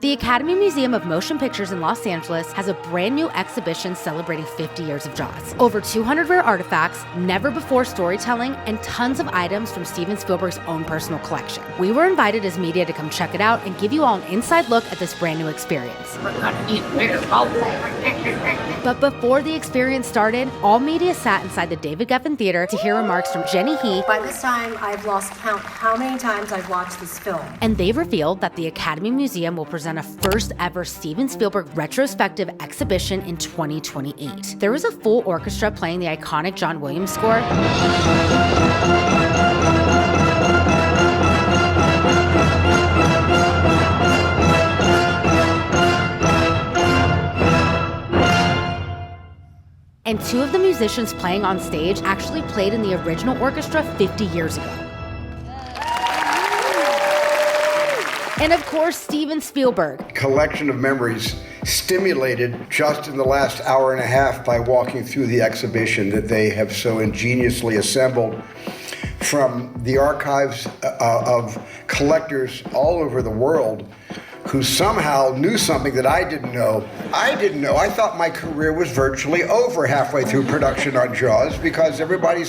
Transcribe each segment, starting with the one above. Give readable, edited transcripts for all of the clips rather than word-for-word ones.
The Academy Museum of Motion Pictures in Los Angeles has a brand new exhibition celebrating 50 years of Jaws. Over 200 rare artifacts, never-before storytelling, and tons of items from Steven Spielberg's own personal collection. We were invited as media to come check it out and give you all an inside look at this brand new experience. But before the experience started, all media sat inside the David Geffen Theater to hear remarks from Jenny He. By this time, I've lost count how many times I've watched this film. And they revealed that the Academy Museum will present a first ever Steven Spielberg retrospective exhibition in 2028. There was a full orchestra playing the iconic John Williams score. And two of the musicians playing on stage actually played in the original orchestra 50 years ago. And of course, Steven Spielberg. Collection of memories stimulated just in the last hour and a half by walking through the exhibition that they have so ingeniously assembled from the archives of collectors all over the world who somehow knew something that I didn't know. I thought my career was virtually over halfway through production on Jaws because everybody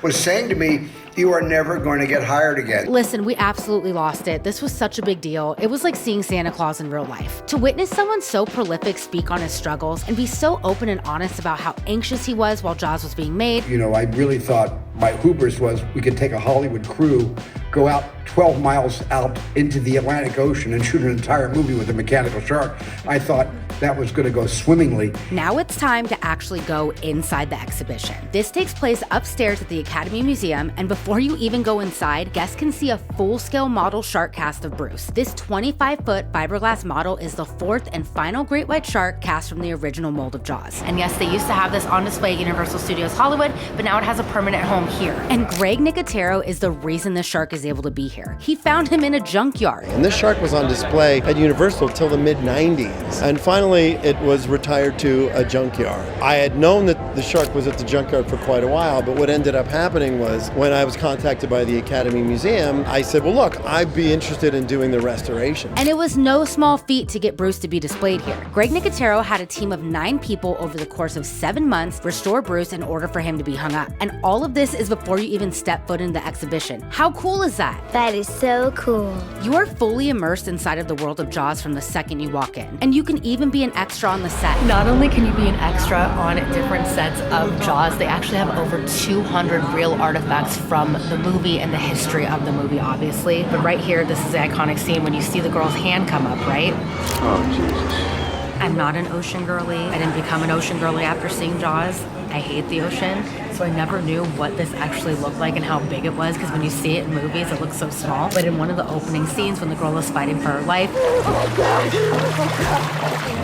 was saying to me, you are never going to get hired again. Listen, we absolutely lost it. This was such a big deal. It was like seeing Santa Claus in real life. To witness someone so prolific speak on his struggles and be so open and honest about how anxious he was while Jaws was being made. You know, I really thought my hubris was we could take a Hollywood crew, go out 12 miles out into the Atlantic Ocean and shoot an entire movie with a mechanical shark. I thought that was going to go swimmingly. Now it's time to actually go inside the exhibition. This takes place upstairs at the Academy Museum, and before you even go inside, guests can see a full-scale model shark cast of Bruce. This 25-foot fiberglass model is the fourth and final great white shark cast from the original mold of Jaws. And yes, they used to have this on display at Universal Studios Hollywood, but now it has a permanent home here. And Greg Nicotero is the reason the shark is able to be here. He found him in a junkyard. And this shark was on display at Universal till the mid-90s. And finally, it was retired to a junkyard. I had known that the shark was at the junkyard for quite a while, but what ended up happening was when I was contacted by the Academy Museum, I said, well, look, I'd be interested in doing the restoration. And it was no small feat to get Bruce to be displayed here. Greg Nicotero had a team of 9 people over the course of 7 months restore Bruce in order for him to be hung up. And all of this is before you even step foot into the exhibition. How cool is that? That is so cool. You are fully immersed inside of the world of Jaws from the second you walk in. And you can even be an extra on the set. Not only can you be an extra on different sets of Jaws, they actually have over 200 real artifacts from the movie and the history of the movie, obviously. But right here, this is the iconic scene when you see the girl's hand come up, right? Oh, Jesus. I'm not an ocean girly. I didn't become an ocean girly after seeing Jaws. I hate the ocean, so I never knew what this actually looked like and how big it was, because when you see it in movies, it looks so small. But in one of the opening scenes, when the girl is fighting for her life,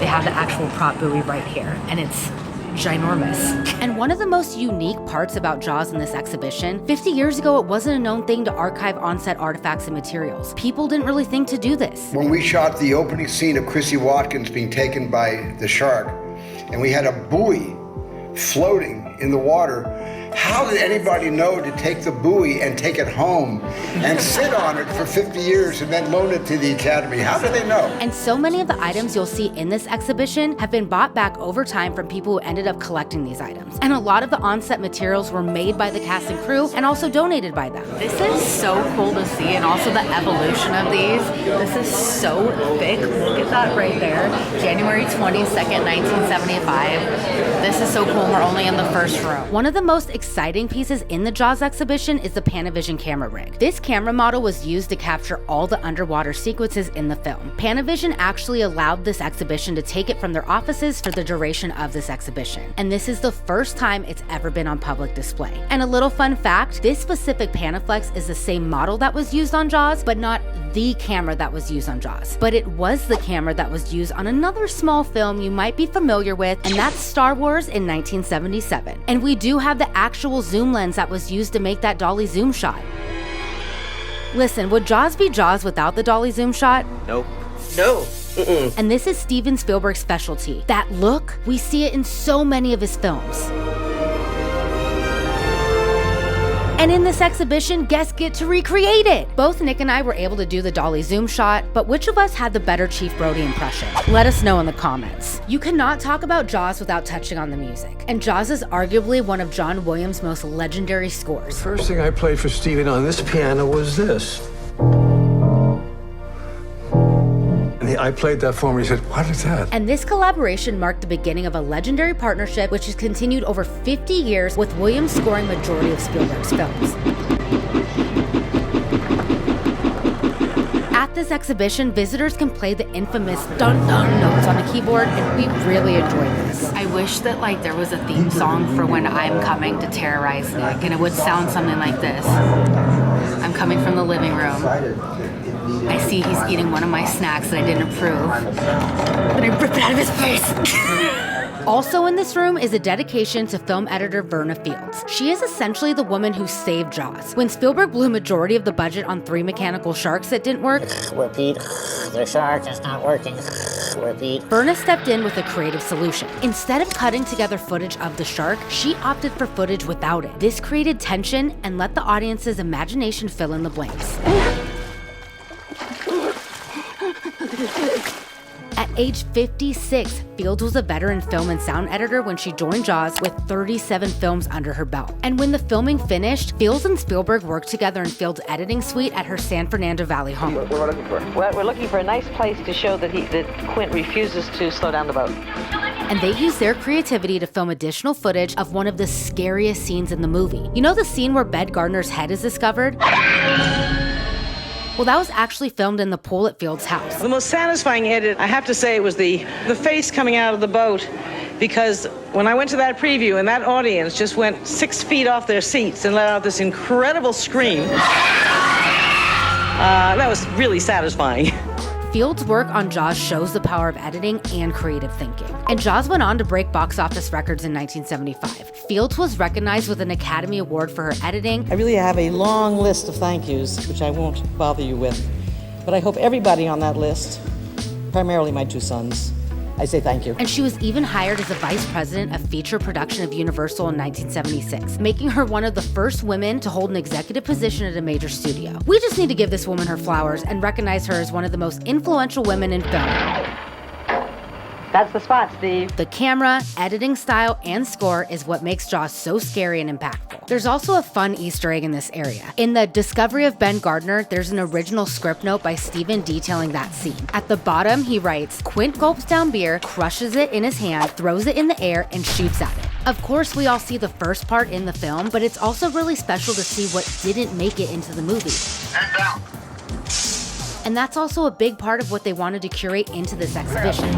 they have the actual prop buoy right here, and it's ginormous. And one of the most unique parts about Jaws in this exhibition, 50 years ago, it wasn't a known thing to archive on-set artifacts and materials. People didn't really think to do this. When we shot the opening scene of Chrissy Watkins being taken by the shark, and we had a buoy floating in the water, how did anybody know to take the buoy and take it home and sit on it for 50 years and then loan it to the Academy? How did they know? And so many of the items you'll see in this exhibition have been bought back over time from people who ended up collecting these items. And a lot of the on-set materials were made by the cast and crew and also donated by them. This is so cool to see, and also the evolution of these. This is so thick. Look at that right there. January 22nd, 1975. This is so cool. We're only in the first row. One of the most exciting pieces in the Jaws exhibition is the Panavision camera rig. This camera model was used to capture all the underwater sequences in the film. Panavision actually allowed this exhibition to take it from their offices for the duration of this exhibition. And this is the first time it's ever been on public display. And a little fun fact, this specific Panaflex is the same model that was used on Jaws, but not the camera that was used on Jaws. But it was the camera that was used on another small film you might be familiar with, and that's Star Wars in 1977. And we do have the actual zoom lens that was used to make that dolly zoom shot. Listen, would Jaws be Jaws without the dolly zoom shot? Nope. No. And this is Steven Spielberg's specialty. That look, we see it in so many of his films. And in this exhibition, guests get to recreate it. Both Nick and I were able to do the dolly zoom shot, but which of us had the better Chief Brody impression? Let us know in the comments. You cannot talk about Jaws without touching on the music. And Jaws is arguably one of John Williams' most legendary scores. The first thing I played for Steven on this piano was this. And I played that for him, and he said, "What is that?" And this collaboration marked the beginning of a legendary partnership which has continued over 50 years, with Williams scoring majority of Spielberg's films. At this exhibition, visitors can play the infamous dun-dun notes on the keyboard, and we really enjoyed this. I wish that there was a theme song for when I'm coming to terrorize Nick, and it would sound something like this. I'm coming from the living room. I see he's eating one of my snacks that I didn't approve. Then I rip it out of his face. Also in this room is a dedication to film editor Verna Fields. She is essentially the woman who saved Jaws. When Spielberg blew majority of the budget on 3 mechanical sharks that didn't work, Repeat, the shark is not working. Repeat. Verna stepped in with a creative solution. Instead of cutting together footage of the shark, she opted for footage without it. This created tension and let the audience's imagination fill in the blanks. At age 56, Fields was a veteran film and sound editor when she joined Jaws with 37 films under her belt. And when the filming finished, Fields and Spielberg worked together in Fields' editing suite at her San Fernando Valley home. Well, we're looking for a nice place to show that Quint refuses to slow down the boat. And they used their creativity to film additional footage of one of the scariest scenes in the movie. You know the scene where Ben Gardner's head is discovered? Well, that was actually filmed in the pool at Fields' house. The most satisfying edit, I have to say, was the face coming out of the boat, because when I went to that preview and that audience just went 6 feet off their seats and let out this incredible scream, that was really satisfying. Fields' work on Jaws shows the power of editing and creative thinking. And Jaws went on to break box office records in 1975. Fields was recognized with an Academy Award for her editing. I really have a long list of thank yous, which I won't bother you with. But I hope everybody on that list, primarily my 2 sons, I say thank you. And she was even hired as a vice president of feature production of Universal in 1976, making her one of the first women to hold an executive position at a major studio. We just need to give this woman her flowers and recognize her as one of the most influential women in film. That's the spot, Steve. The camera, editing style, and score is what makes Jaws so scary and impactful. There's also a fun Easter egg in this area. In the Discovery of Ben Gardner, there's an original script note by Steven detailing that scene. At the bottom, he writes, "Quint gulps down beer, crushes it in his hand, throws it in the air, and shoots at it." Of course, we all see the first part in the film, but it's also really special to see what didn't make it into the movie. And down. And that's also a big part of what they wanted to curate into this exhibition.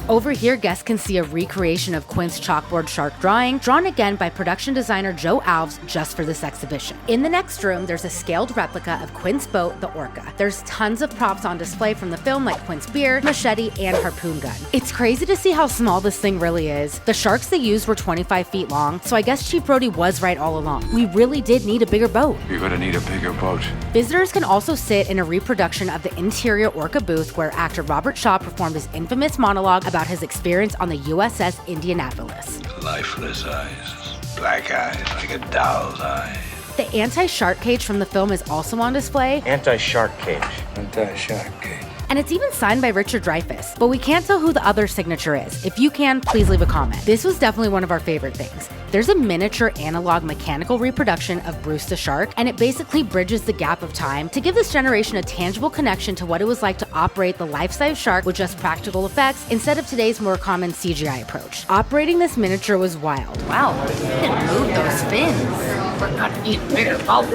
Over here, guests can see a recreation of Quint's chalkboard shark drawing, drawn again by production designer Joe Alves just for this exhibition. In the next room, there's a scaled replica of Quint's boat, the Orca. There's tons of props on display from the film, like Quint's beard, machete, and harpoon gun. It's crazy to see how small this thing really is. The sharks they used were 25 feet long, so I guess Chief Brody was right all along. We really did need a bigger boat. You're gonna need a bigger boat. Visitors can also sit in a reproduction of the interior Orca booth where actor Robert Shaw performed his infamous monologue about his experience on the USS Indianapolis. Lifeless eyes, black eyes like a doll's eyes. The anti-shark cage from the film is also on display. Anti-shark cage. Anti-shark cage. And it's even signed by Richard Dreyfuss, but we can't tell who the other signature is. If you can, please leave a comment. This was definitely one of our favorite things. There's a miniature analog mechanical reproduction of Bruce the Shark, and it basically bridges the gap of time to give this generation a tangible connection to what it was like to operate the life-size shark with just practical effects instead of today's more common CGI approach. Operating this miniature was wild. Wow, you can move those fins. We're gonna need a bigger boat.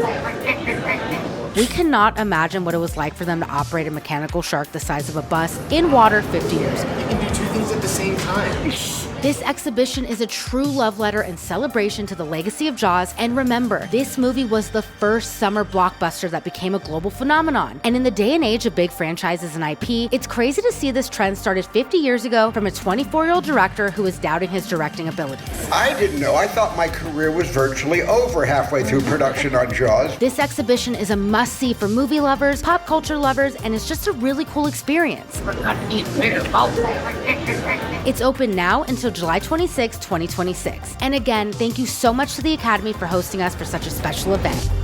We cannot imagine what it was like for them to operate a mechanical shark the size of a bus in water 50 years ago. You can do 2 things at the same time. This exhibition is a true love letter and celebration to the legacy of Jaws, and remember, this movie was the first summer blockbuster that became a global phenomenon. And in the day and age of big franchises and IP, it's crazy to see this trend started 50 years ago from a 24-year-old director who was doubting his directing abilities. I didn't know. I thought my career was virtually over halfway through production on Jaws. This exhibition is a must-see for movie lovers, pop culture lovers, and it's just a really cool experience. We're gonna need a bigger boat. It's open now until July 26, 2026. And again, thank you so much to the Academy for hosting us for such a special event.